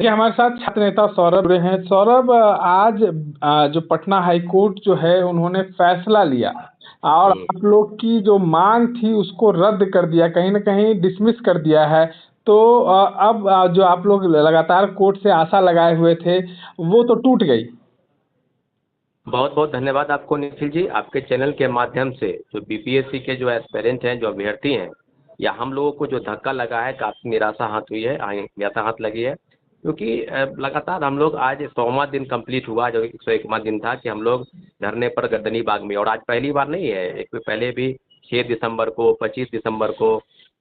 ये हमारे साथ छात्र नेता सौरभ रहे हैं। सौरभ, आज जो पटना हाई कोर्ट जो है उन्होंने फैसला लिया और हुँ। आप लोग की जो मांग थी उसको रद्द कर दिया, कहीं न कहीं डिसमिस कर दिया है। तो अब जो आप लोग लगातार कोर्ट से आशा लगाए हुए थे, वो तो टूट गई। बहुत-बहुत धन्यवाद आपको निखिल जी, आपके चैनल के माध्यम से जो बीपीएससी के जो एस्पिरेंट हैं, जो अभ्यर्थी हैं, या हम लोगों को जो धक्का लगा है, काफ़ी निराशा हाथ हुई है निराशा हाथ लगी है। क्योंकि लगातार हम लोग आज 100वाँ दिन कंप्लीट हुआ, जो 101वाँ दिन था कि हम लोग धरने पर गर्दनी बाग में, और आज पहली बार नहीं है, एक पहले भी 6 दिसंबर को, 25 दिसंबर को,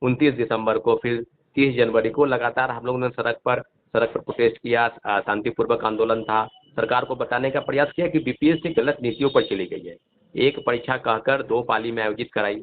29 दिसंबर को, फिर 30 जनवरी को लगातार हम लोगों ने सड़क पर प्रोटेस्ट किया, शांतिपूर्वक आंदोलन था। सरकार को बताने का प्रयास किया कि बीपीएससी गलत नीतियों पर चली गई है। एक परीक्षा कहकर 2 पाली में आयोजित कराई,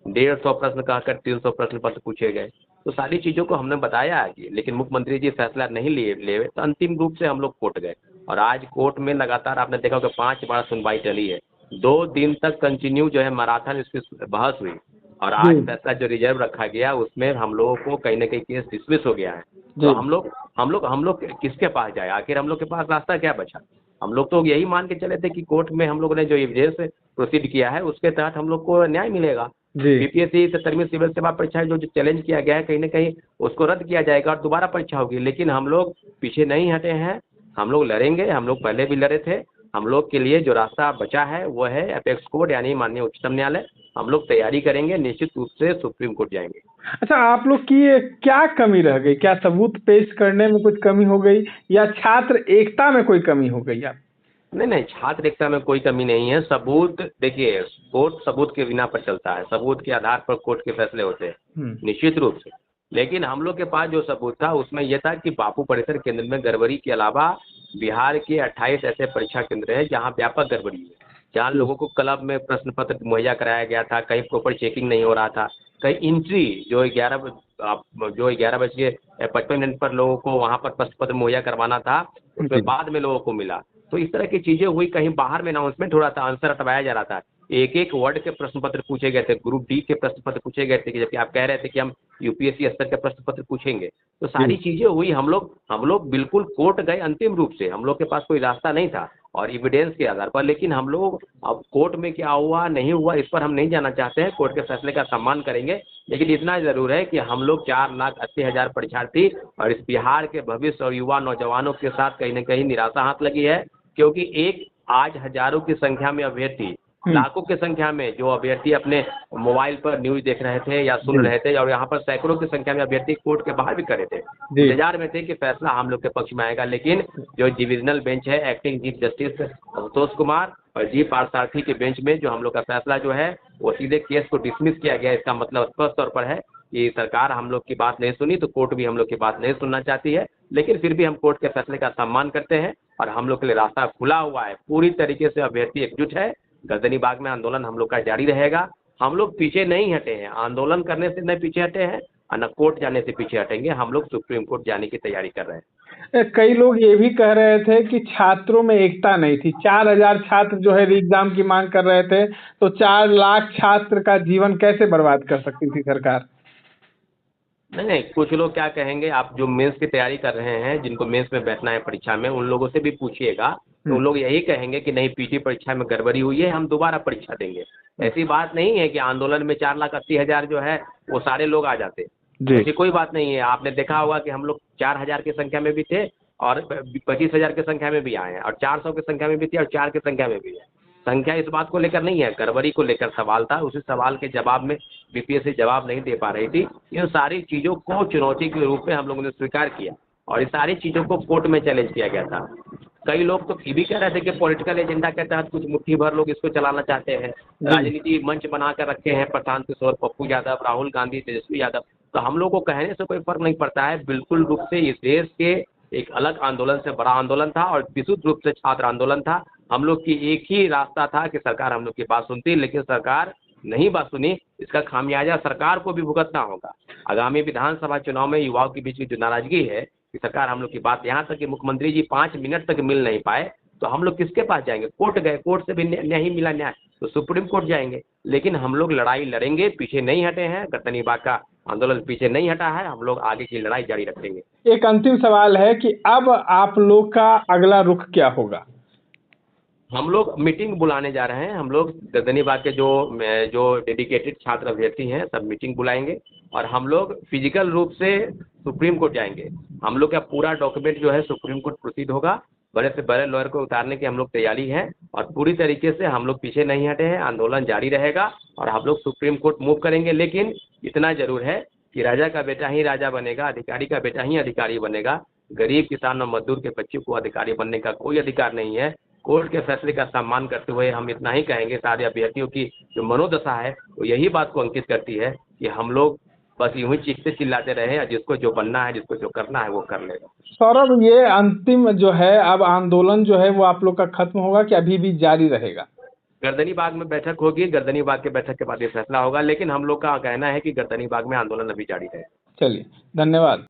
150 प्रश्न कहकर 300 प्रश्न पत्र पूछे गए। तो सारी चीज़ों को हमने बताया है कि, लेकिन मुख्यमंत्री जी फैसला नहीं लिए तो अंतिम रूप से हम लोग कोर्ट गए, और आज कोर्ट में लगातार आपने देखा होगा 5 बार सुनवाई चली है। 2 दिन तक कंटिन्यू जो है मैराथन इसकी बहस हुई, और आज जी, फैसला जो रिजर्व रखा गया उसमें हम लोगों को कहीं न कहीं केस डिसमिस हो गया है। तो जी। हम लोग किसके पास जाए? आखिर हम लोग के पास रास्ता क्या बचा? हम लोग तो यही मान के चले थे कि कोर्ट में हम लोगों ने जो एविडेंस प्रोसीड किया है उसके तहत हम लोग को न्याय मिलेगा। जी। बीपीएससी 70वीं सिविल सेवा परीक्षा जो चैलेंज किया गया है, कहीं न कहीं उसको रद्द किया जाएगा और दोबारा परीक्षा होगी। लेकिन हम लोग पीछे नहीं हटे हैं, हम लोग लड़ेंगे, हम लोग पहले भी लड़े थे। हम लोग के लिए जो रास्ता बचा है वो है अपेक्स कोर्ट, यानी माननीय उच्चतम न्यायालय। हम लोग तैयारी करेंगे, निश्चित रूप से सुप्रीम कोर्ट जाएँगे। अच्छा, आप लोग की ये क्या कमी रह गई? क्या सबूत पेश करने में कुछ कमी हो गई या छात्र एकता में कोई कमी हो गई? आप नहीं, नहीं, छात्र एकता में कोई कमी नहीं है। सबूत देखिए, कोर्ट सबूत के बिना पर चलता है, सबूत के आधार पर कोर्ट के फैसले होते हैं, हुँ। निश्चित रूप से। लेकिन हम लोग के पास जो सबूत था उसमें यह था कि बापू परिसर केंद्र में गड़बड़ी के अलावा बिहार के 28 ऐसे परीक्षा केंद्र हैं जहाँ व्यापक गड़बड़ी है, जहाँ जी, लोगों को क्लब में प्रश्न पत्र मुहैया कराया गया था, कहीं प्रॉपर चेकिंग नहीं हो रहा था, कहीं एंट्री जो 11 बज के 55 मिनट पर लोगों को वहाँ पर प्रश्न पत्र मुहैया करवाना था, उसमें जी, बाद में लोगों को मिला। तो इस तरह की चीज़ें हुई, कहीं बाहर में अनाउंसमेंट हो रहा था, आंसर हटवाया जा रहा था। एक-एक वर्ड के प्रश्न पत्र पूछे गए थे, ग्रुप डी के प्रश्न पत्र पूछे गए थे, कि जबकि आप कह रहे थे कि हम यूपीएससी स्तर के प्रश्न पत्र पूछेंगे। तो जी। सारी चीज़ें हुई, हम लोग बिल्कुल कोर्ट गए अंतिम रूप से, हम लोग के पास कोई रास्ता नहीं था और एविडेंस के आधार पर। लेकिन हम लोग अब कोर्ट में क्या हुआ, नहीं हुआ, इस पर हम नहीं जाना चाहते हैं, कोर्ट के फैसले का सम्मान करेंगे। लेकिन इतना ज़रूर है कि हम लोग 4,80,000 परीक्षार्थी और इस बिहार के भविष्य और युवा नौजवानों के साथ कहीं न कहीं निराशा हाथ लगी है, क्योंकि एक आज हज़ारों की संख्या में अभ्यर्थी, हुँ, लाखों की संख्या में जो अभ्यर्थी अपने मोबाइल पर न्यूज़ देख रहे थे या सुन जी, रहे थे, और यहाँ पर सैकड़ों की संख्या में अभ्यर्थी कोर्ट के बाहर भी खड़े थे। जी। इंतज़ार में थे कि फैसला हम लोग के पक्ष में आएगा, लेकिन जो डिविज़नल बेंच है, acting chief justice Santosh Kumar और जी पार्थसारथी के बेंच में जो हम लोग का फैसला जो है, वो सीधे केस को डिसमिस किया गया। इसका मतलब स्पष्ट तौर पर है कि सरकार हम लोग की बात नहीं सुनी, तो कोर्ट भी हम लोग की बात नहीं सुनना चाहती है। लेकिन फिर भी हम कोर्ट के फैसले का सम्मान करते हैं और हम लोग के लिए रास्ता खुला हुआ है। पूरी तरीके से अभ्यर्थी एकजुट है, गर्दनी बाग में आंदोलन हम लोग का जारी रहेगा। हम लोग पीछे नहीं हटे हैं, आंदोलन करने से नहीं पीछे हटे हैं और न कोर्ट जाने से पीछे हटेंगे। हम लोग सुप्रीम कोर्ट जाने की तैयारी कर रहे हैं। कई लोग ये भी कह रहे थे कि छात्रों में एकता नहीं थी। 4000 छात्र जो है री-एग्ज़ाम की माँग कर रहे थे, तो 4 लाख छात्र का जीवन कैसे बर्बाद कर सकती थी सरकार? नहीं, नहीं, कुछ लोग क्या कहेंगे, आप जो मेंस की तैयारी कर रहे हैं, जिनको मेंस में बैठना है परीक्षा में, उन लोगों से भी पूछिएगा, तो हुँ, उन लोग यही कहेंगे कि नहीं, पीटी परीक्षा में गड़बड़ी हुई है, हम दोबारा परीक्षा देंगे। हुँ। ऐसी बात नहीं है कि आंदोलन में 4,80,000 जो है, वो सारे लोग आ जाते। जी, ऐसी कोई बात नहीं है। आपने देखा होगा कि हम लोग 4,000 की संख्या में भी थे और 25,000 की संख्या में भी आए हैं, और 400 की संख्या में भी थे और 4 की संख्या में भी है। संख्या इस बात को लेकर नहीं है, गड़बड़ी को लेकर सवाल था। उसी सवाल के जवाब में बीपीएससी जवाब नहीं दे पा रही थी। इन सारी चीज़ों को चुनौती के रूप में हम लोगों ने स्वीकार किया और इस सारी चीज़ों को कोर्ट में चैलेंज किया गया था। कई लोग तो ये भी कह रहे थे कि पॉलिटिकल एजेंडा के तहत कुछ मुट्ठी भर लोग इसको चलाना चाहते हैं। जी। राजनीति मंच बना कर रखे हैं प्रशांत किशोर, पप्पू यादव, राहुल गांधी, तेजस्वी यादव। तो हम लोग को कहने से कोई फ़र्क नहीं पड़ता है। बिल्कुल रूप से इस देश के एक अलग आंदोलन से बड़ा आंदोलन था और विशुद्ध रूप से छात्र आंदोलन था। हम लोग की एक ही रास्ता था कि सरकार हम लोग की बात सुनती, लेकिन सरकार नहीं बात सुनी। इसका खामियाजा सरकार को भी भुगतना होगा। आगामी विधानसभा चुनाव में युवाओं के बीच की जो नाराज़गी है कि सरकार हम लोग की बात, यहाँ तक कि मुख्यमंत्री जी 5 मिनट तक मिल नहीं पाए, तो हम लोग किसके पास जाएंगे? कोर्ट गए, कोर्ट से भी नहीं मिला न्याय तो सुप्रीम कोर्ट जाएंगे। लेकिन हम लोग लड़ाई लड़ेंगे, पीछे नहीं हटे हैं, गर्दनी बाग का आंदोलन पीछे नहीं हटा है, हम लोग आगे की लड़ाई जारी रखेंगे। एक अंतिम सवाल है कि अब आप लोग का अगला रुख क्या होगा? हम लोग मीटिंग बुलाने जा रहे हैं। हम लोग गर्दनी बाग के जो डेडिकेटेड छात्र अभ्यर्थी हैं सब मीटिंग बुलाएंगे और हम लोग फिजिकल रूप से सुप्रीम कोर्ट जाएंगे। हम लोग का पूरा डॉक्यूमेंट जो है सुप्रीम कोर्ट प्रोसीड होगा। बड़े से बड़े लॉयर को उतारने की हम लोग तैयारी है और पूरी तरीके से हम लोग पीछे नहीं हटे हैं, आंदोलन जारी रहेगा और हम लोग सुप्रीम कोर्ट मूव करेंगे। लेकिन इतना जरूर है कि राजा का बेटा ही राजा बनेगा, अधिकारी का बेटा ही अधिकारी बनेगा। गरीब किसान और मजदूर के बच्चे को अधिकारी बनने का कोई अधिकार नहीं है। कोर्ट के फैसले का सम्मान करते हुए हम इतना ही कहेंगे, सारे अभ्यर्थियों की जो मनोदशा है वो यही बात को अंकित करती है कि हम लोग बस यूं ही चीखते चिल्लाते रहे और जिसको जो बनना है, जिसको जो करना है वो कर लेगा। सौरभ, ये अंतिम जो है अब आंदोलन जो है वो आप लोग का खत्म होगा कि अभी भी जारी रहेगा? गर्दनी बाग में बैठक होगी, गर्दनी बाग के बैठक के बाद ये फैसला होगा। लेकिन हम लोग का कहना है कि गर्दनी बाग में आंदोलन अभी जारी है। चलिए, धन्यवाद।